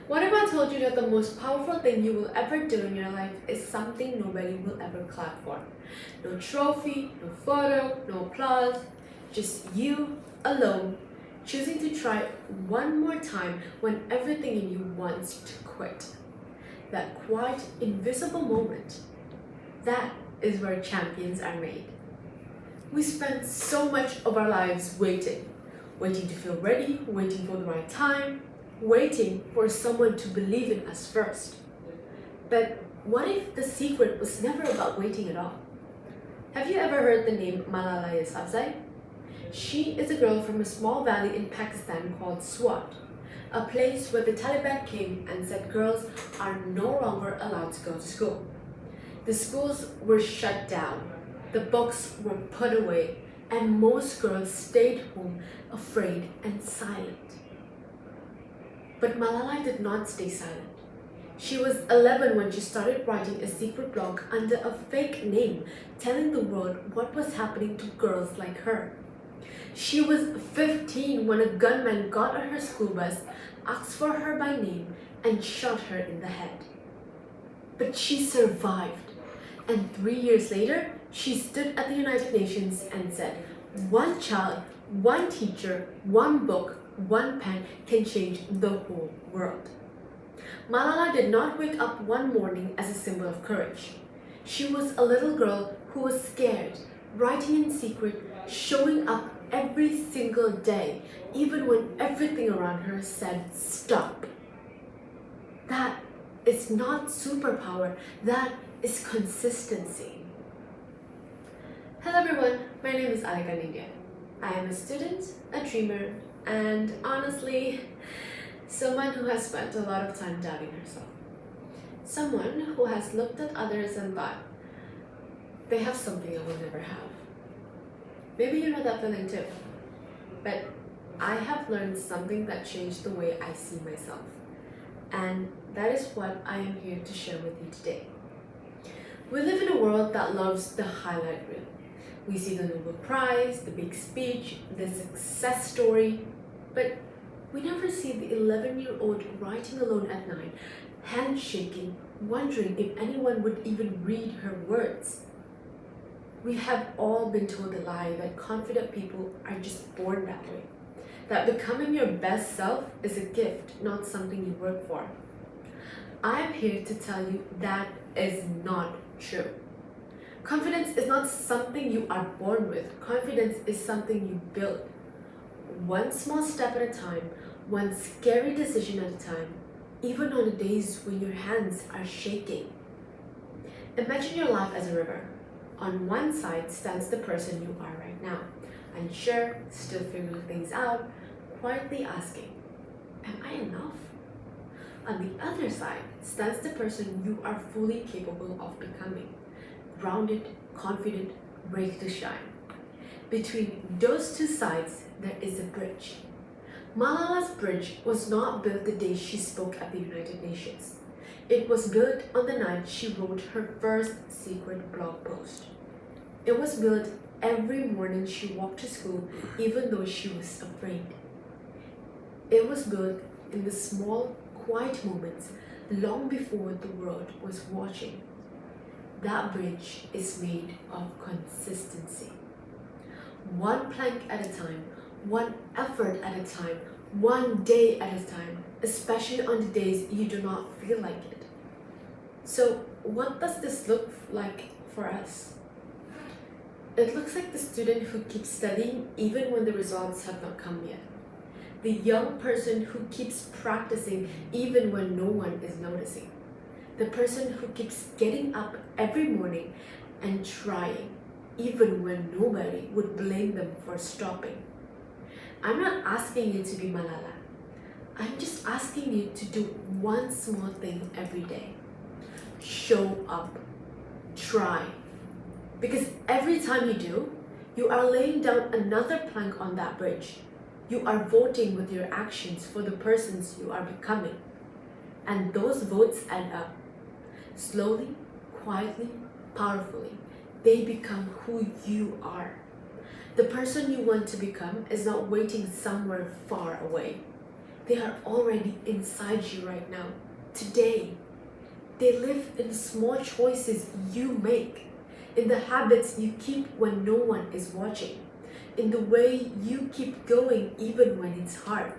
What if I told you that the most powerful thing you will ever do in your life is something nobody will ever clap for? No trophy, no photo, no applause, just you alone, choosing to try one more time when everything in you wants to quit. That quiet, invisible moment, that is where champions are made. We spend so much of our lives waiting to feel ready, waiting for the right time, waiting for someone to believe in us first. But what if the secret was never about waiting at all? Have you ever heard the name Malala Yousafzai? She is a girl from a small valley in Pakistan called Swat, a place where the Taliban came and said girls are no longer allowed to go to school. The schools were shut down, the books were put away, and most girls stayed home afraid and silent. But Malala did not stay silent. She was 11 when she started writing a secret blog under a fake name, telling the world what was happening to girls like her. She was 15 when a gunman got on her school bus, asked for her by name, and shot her in the head. But she survived, and 3 years later, she stood at the United Nations and said, "One child, one teacher, one book, one pen can change the whole world." Malala did not wake up one morning as a symbol of courage. She was a little girl who was scared, writing in secret, showing up every single day, even when everything around her said stop. That is not superpower, that is consistency. Hello everyone, my name is Alika Nindya. I am a student, a dreamer, and honestly, someone who has spent a lot of time doubting herself. Someone who has looked at others and thought, they have something I will never have. Maybe you know that feeling too. But I have learned something that changed the way I see myself. And that is what I am here to share with you today. We live in a world that loves the highlight reel. We see the Nobel Prize, the big speech, the success story, but we never see the 11-year-old writing alone at night, hands shaking, wondering if anyone would even read her words. We have all been told the lie that confident people are just born that way, that becoming your best self is a gift, not something you work for. I am here to tell you that is not true. Confidence is not something you are born with. Confidence is something you build. One small step at a time, one scary decision at a time, even on the days when your hands are shaking. Imagine your life as a river. On one side stands the person you are right now, unsure, still figuring things out, quietly asking, am I enough? On the other side stands the person you are fully capable of becoming, grounded, confident, ready to shine. Between those two sides, there is a bridge. Malala's bridge was not built the day she spoke at the United Nations. It was built on the night she wrote her first secret blog post. It was built every morning she walked to school, even though she was afraid. It was built in the small, quiet moments, long before the world was watching. That bridge is made of consistency. One plank at a time, one effort at a time, one day at a time, especially on the days you do not feel like it. So what does this look like for us? It looks like the student who keeps studying even when the results have not come yet. The young person who keeps practicing even when no one is noticing. The person who keeps getting up every morning and trying, even when nobody would blame them for stopping. I'm not asking you to be Malala. I'm just asking you to do one small thing every day. Show up. Try. Because every time you do, you are laying down another plank on that bridge. You are voting with your actions for the persons you are becoming. And those votes add up. Slowly, quietly, powerfully, they become who you are. The person you want to become is not waiting somewhere far away. They are already inside you right now, today. They live in the small choices you make, in the habits you keep when no one is watching, in the way you keep going even when it's hard.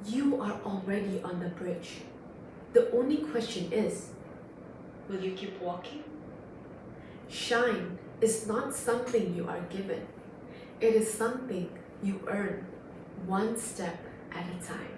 You are already on the bridge. The only question is, will you keep walking? Shine is not something you are given. It is something you earn, one step at a time.